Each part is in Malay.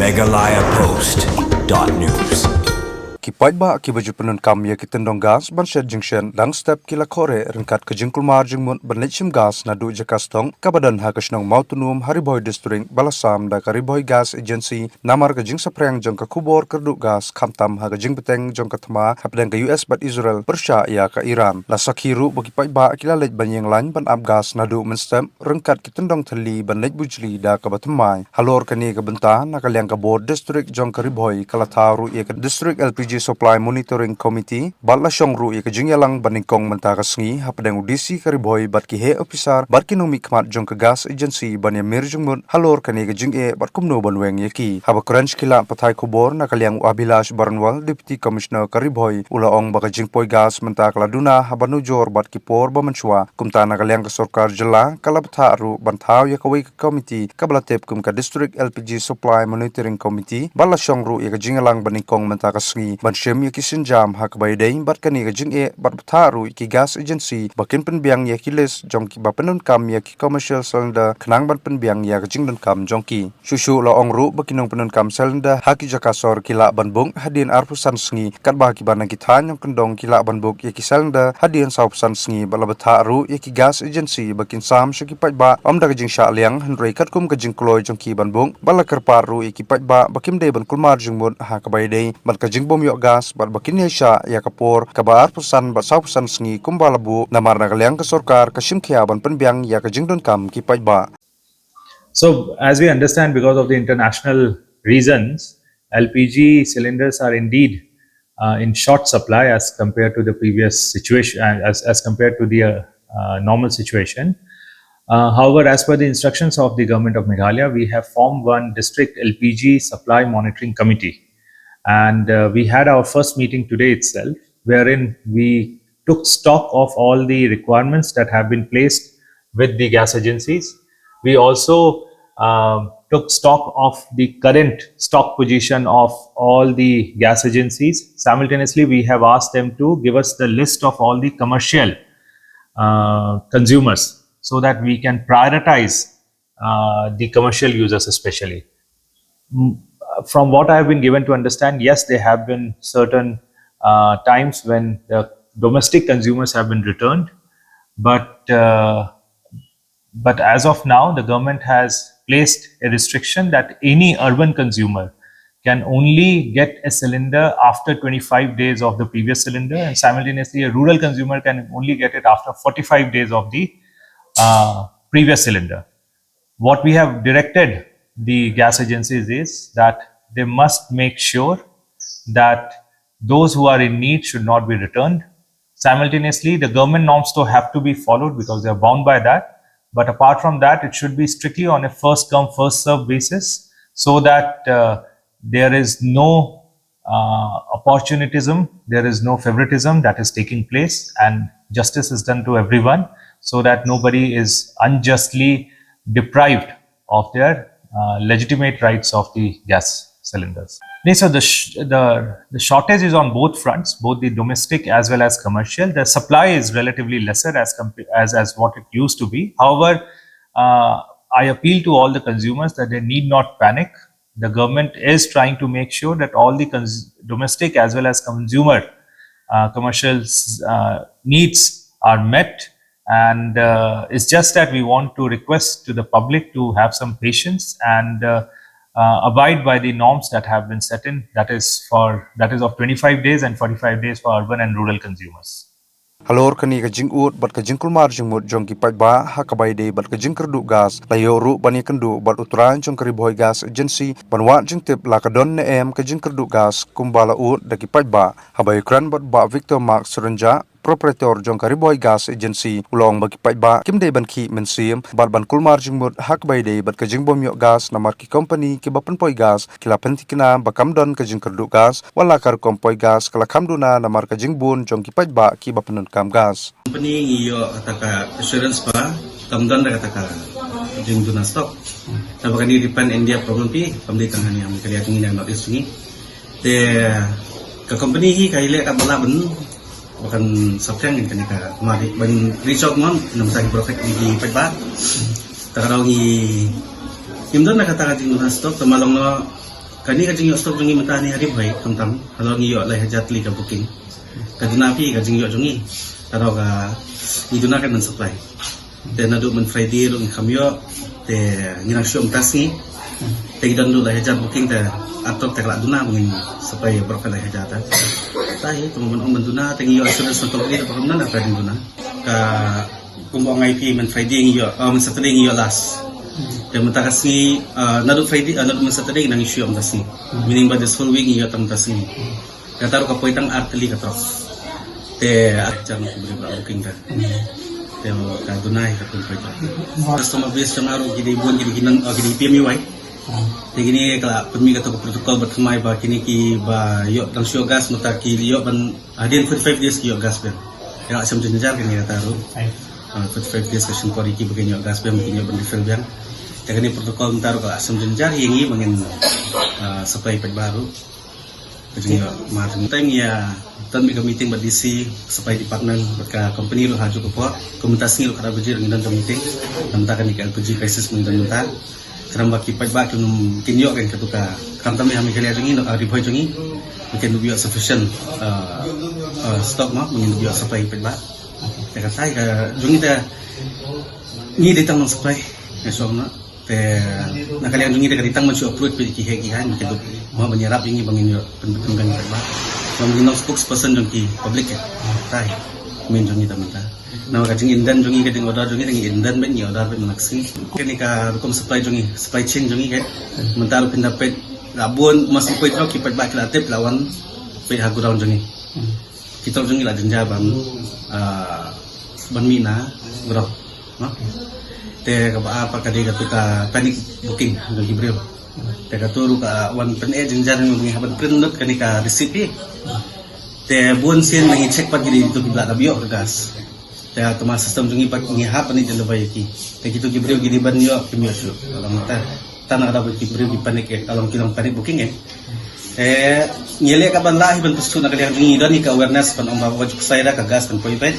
megalayapost.news. Kipai ba ki baju penun kam ya kitendong gas ban shed junction dang step kila kore rengkat ke jingkul mar jingmun ban lechim gas na du jakastong kabadan ha kasnong mautunum hariboy district balasam da kariboy gas agency namar ke jing sapreng jong ka kubor kerdu gas kamtam ha ke jing beteng jong ka thama hapdang ke US bat Israel persya ya ka Iran la sakhiru ba kipai ba kila lech ban yang lan ban ab gas na du men step rengkat kitendong thali ban lech bujli da ka bathmai halor kani ka benta na kalyang ka board district jong kariboy kala tharu ya ka district LPG Supply Monitoring Committee bala syongru ya kejingyalang baningkong mentaka sengi hapadang udisi kariboy bat ki he officer bat kinumi kmat jong ke gas agency ban ya mir jungmut halor kani kejing e bat kumno banweng yaki haba crunch kila pathai kubor na kalyang Abilash Baranwal Deputy Commissioner kariboy ulaong baka jingpoy gas mentaka laduna habanu jor bat kipor bamanchwa kumta na kalyang ka sarkar jela kala batharu banthau ya kawai committee kabalatep kum ka district LPG Supply Monitoring Committee bala syongru ya kejingyalang baningkong mentaka sengi ban shem ya kisin jam hak bai dei bat kani ga jing e bat tharu ki gas agency bakin penbiang ya kiles jong ki ba penun kam ya ki commercial cylinder khnang ban penbiang ya ga jing don kam jong ki shushu la ong ru bakinong penun kam cylinder haki jakasor kila ban bung hadin arpusan sngi kat ba ki ban ki than jong kendong kila ban buk ya ki cylinder hadin saupusan sngi bala batharu ya ki gas agency bakin sam shaki pai ba om da ga jing sha liang hnrei kat kum ga jing kloi jong ki ban bung bala karparu ya ki pai ba bakim de ban kulmar jing mun hak bai dei bat ka jing bom gas bat bakin sya ya kapor kabar pusan bat saupusan sengi kumbalabu namar nagaliang ke sorkar kasim khiaban penbiang ya ka jingdon kam ki pai ba. So as we understand, because of the international reasons, LPG cylinders are indeed in short supply as compared to the previous situation, as compared to the normal situation. However, as per the instructions of the government of Meghalaya, we have formed one district LPG supply monitoring committee. And we had our first meeting today itself, wherein we took stock of all the requirements that have been placed with the gas agencies. We also took stock of the current stock position of all the gas agencies. Simultaneously, we have asked them to give us the list of all the commercial consumers so that we can prioritize the commercial users especially. From what I have been given to understand, yes, there have been certain times when the domestic consumers have been returned, but as of now, the government has placed a restriction that any urban consumer can only get a cylinder after 25 days of the previous cylinder, and simultaneously a rural consumer can only get it after 45 days of the previous cylinder. What we have directed the gas agencies is that they must make sure that those who are in need should not be returned. Simultaneously, the government norms still have to be followed because they are bound by that. But apart from that, it should be strictly on a first come, first serve basis so that there is no opportunism, there is no favoritism that is taking place, and justice is done to everyone so that nobody is unjustly deprived of their legitimate rights of the gas cylinders. So the shortage is on both fronts, both the domestic as well as commercial. The supply is relatively lesser as what it used to be. However, I appeal to all the consumers that they need not panic. The government is trying to make sure that all the domestic as well as consumer commercial needs are met. And it's just that we want to request to the public to have some patience and abide by the norms that have been set in. That is of 25 days and 45 days for urban and rural consumers. Halor kani ka jing ut bat ka jing kulmar jing mut jong ki pai ba hakabai de bat ka jing kerdu gas layo ru bani kendu bat utran jong kariboy gas agency banwa jing tip la ka don ne em ka jing kerdu gas kumbala ut da ki pai ba habai kran bat ba Victor Mark Suranja proprietor jong kariboy gas agency ulong bagi pai ba kim de ban ki men sim bat ban kulmar jing mut hak bai de bat ka jing bom yo gas namar ki company ki bapan poi gas kila pentikina bakam don ka jing kerdu gas wala kar kompoi gas kala kamduna namar ka jing bun jong ki pai ba ki bapan kam gas company iyo kataka assurance pa kamdon da kataka jing duna stock tabakani dipan India problem pi pamdi tangan yang kalian ingin not isungi te ka company hi kaile ka bala ben bahkan sabtang yang kanika mari ban resort mon nam sa project di pagba takaraw ni imdon nakataka jing duna stock tamalong no Kani ka jing yo stok jungi mata ni hari bhai tam halo ngi yo lai hajat li ka booking ka dinapi ka jing yo jungi taro ka iduna kan men supply te nadu men Friday ro ngi khamyo te ngi syom tasni te gidan du lai hajat booking te atok te kala duna mungin supply berapa lai hajat tai teman om duna te ngi yo assurance untuk ni pa kamna na ka duna ka kumbang IP men Friday ngi yo men Saturday ngi yo last yang mentakasi nadu Friday nadu Saturday nang issue am tasi meaning by this whole week iyo tam tasi kataru ka poitang arteli katok te jam ko beri booking ka te ka dunai ka pun poita customer base chamaru gidi bon gidi ginan gidi PMUI te gini kala pemi ka protokol berkemai ba kini ki ba yo tang sio gas mutaki yo ban adin 45 days yo gas ben ya asam jenjar kini kataru 45 days kasi kori ki begini gas ben begini ban refill ben jadi protokol mentar kalau asam jenjar ini mungkin supply baru jadi margin time ya tan mi meeting berdisi supply department berka company lo haju ko komunitas ni lo kada bejir ngidan meeting tentang kan LPG crisis ngidan mentar karena baki pajak mungkin yo kan ketuka kam tamai kami kali ajungi no riboy jungi mungkin lebih sufficient stock mah mungkin lebih supply pajak ya kata ka jungi ta ni ditang supply esok na kalian jungi dekat ditang mencu approve pilih kihan gitu mau menyerap ini bangin penting ba bangin spokesperson jungi public ya tai min jungi tamata na kajing indan jungi kading order jungi dengan indan ben ni order ben maksi kini ka hukum supply chain jungi kan mentar pendapat labun masuk point rock kipat ba kreatif lawan pe haguraun jungi kita jungi la jenja ban mina bro te ka apa ka de ka panic booking do gibril te ka turu ka wan pen jenjar ngi haban print kani ka recipe te bon sin ngi check pat gidi itu gibla labio gas te automa system jungi pat ngi hap ni jelo bayaki te gitu gibril gidi ban yo kimyo shu alam ta tanah ada gibril di panic alam kilang panic booking ngele ka ban lahi ban tusu na kali ngi dani ka awareness pan om bawa juk saya ka gas kan poipet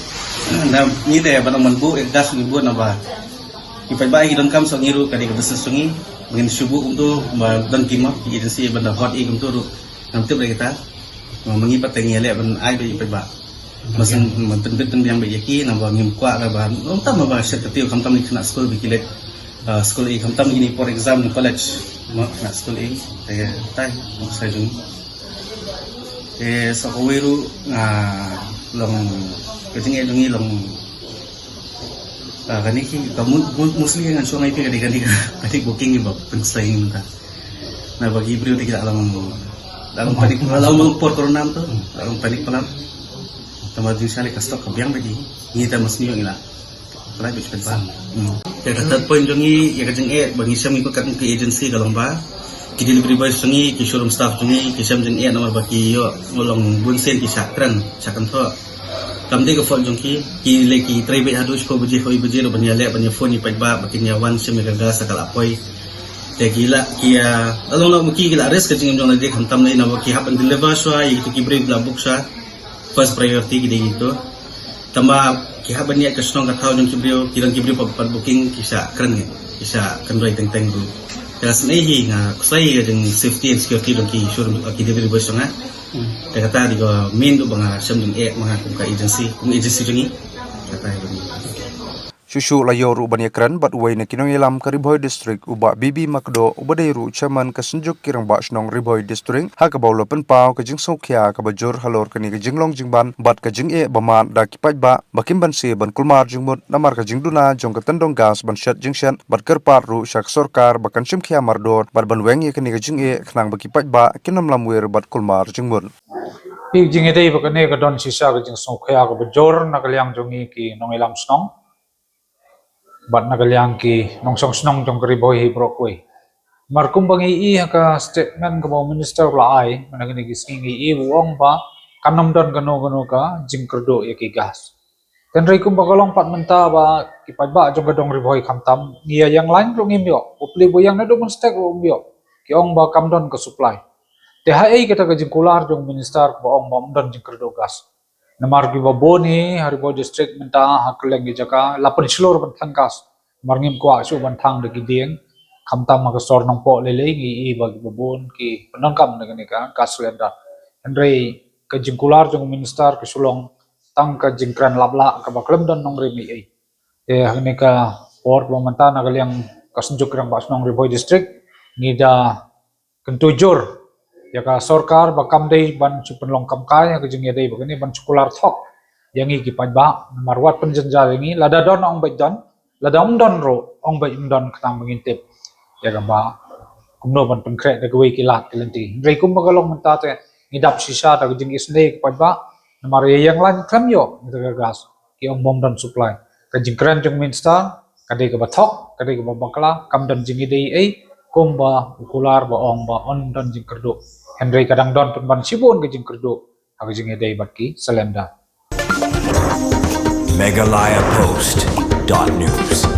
na ni te ban man bu gas ni bu na ba ipai bai don kam so ngiru kadi ka business sungi mungkin subuh untuk dan kima agensi banda hot igum turu nanti kita mengipat ngele ban ai bai ipai ba masan penting yang bayaki namba ngim kwa ka ba tam ba set tiu kam tam ni kena school bikilet school i kam tam ini for exam college na school i tai saya jung so wiru long ketinggi dungi long kani ki kamu mostly dengan suami itu kadi booking iba penslain minta na bagi beliau tidak dalam panik alam mengpor corona tu dalam panik pelan tambah jing sale ka stok kabyang bagi ngita masniyo ila pala bit pan ya kata point jongi ya kajeng bagi siam ikut kan ke agency galong ba ki delivery boy sungi ki showroom staff jungi ki siam jeng nomor bagi yo ngolong bunsen ki sakran tho kamde ka phone jongki ki leki trebe hadus ko buje hoi buje ro banya le banya phone ni pajba bakinya wan sim ga ga sakal apoi te gila kia along na muki gila res ka jing jong na de khantam nei na ki hapan deliver swa itu ki break la book sa first priority gide gitu tamba ki haban ni ka snong ka thaw jong ki brio kirang ki brio pa booking kisa kran ni kisa kan roi teng teng ru tas nei hi nga kusai ga jing safety and security dong ki showroom ki delivery boy songa kata di ko min do banga samjung mga kung ka agency jungi kata ini Shushu layo ru bani kran bat uai na kinong ilam ka Riboy District uba Bibi Makdo ubadai ru chairman ka senjuk kirang ba snong Riboy District ha ka bawlo pen pau ka jing sokya ka bajur halor kani ka jinglong jingban bat ka jing baman da kipaj ba bakim ban se ban kulmar jingmut namar ka jingduna jong ka tendong gas ban shat jingshan bat kerpar ru syak sorkar bakan simkhya mardor bat ban weng kani ka jing khnang bakipaj ba kinam lamwer bat kulmar jingmut Pi jing ede bakane ka don sisa ka jing sokya ka bajur nakalyang jongi ki nong ilam snong bat nagalyang ki nong song snong jong Riboy hi brokwe markum bangi ka statement ka minister lai managini ki singi buong ba kanam don gano ka jingkerdo ya ki gas dan kum bagalong pat menta ba ki ba jong gadong Riboy kamtam ngia yang lain ro ngimyo upli boyang na do stek ro ngimyo ki ong ba kamdon ka supply THI kita ka jingkular jong minister ba ong ba don jingkerdo gas namar ki baboni Riboy District menta hakleng gi jaka lapan slor ban thangkas marngim kwa su ban thang de gidieng kamtam magasor ng po lele ngi ibag babon ki penangkam dengan ka kaslenda Henry kajingkular jong minister ke sulong tang kajingkran labla ka baklem don nong remi ai hangni ka port pemantana kaliang kasunjuk rang bas nong Riboy district ngida kentujur ya ka sorkar bakam dei ban chupenlong kamkai ka jing yadei bagani ban chukular thok yang iki pajba marwat penjenjal ini lada don ong bajon lada don ro ong don katang mengintip ya ka ba kumno ban penkret da gwe kilat kelenti rei kum bagalong mentate ngidap sisa da jing isne pajba namar yang lan klamyo ngida gas ki ong bom don supply ka jing kran jong minsta kadai ka bathok kadai ka bakla kam don jing idei ai kumba ukular ba ong ba on don jing kerdo Henry kadang don penban sibun ke jing kerdo ha jing idei batki selenda MeghalayaPost.news.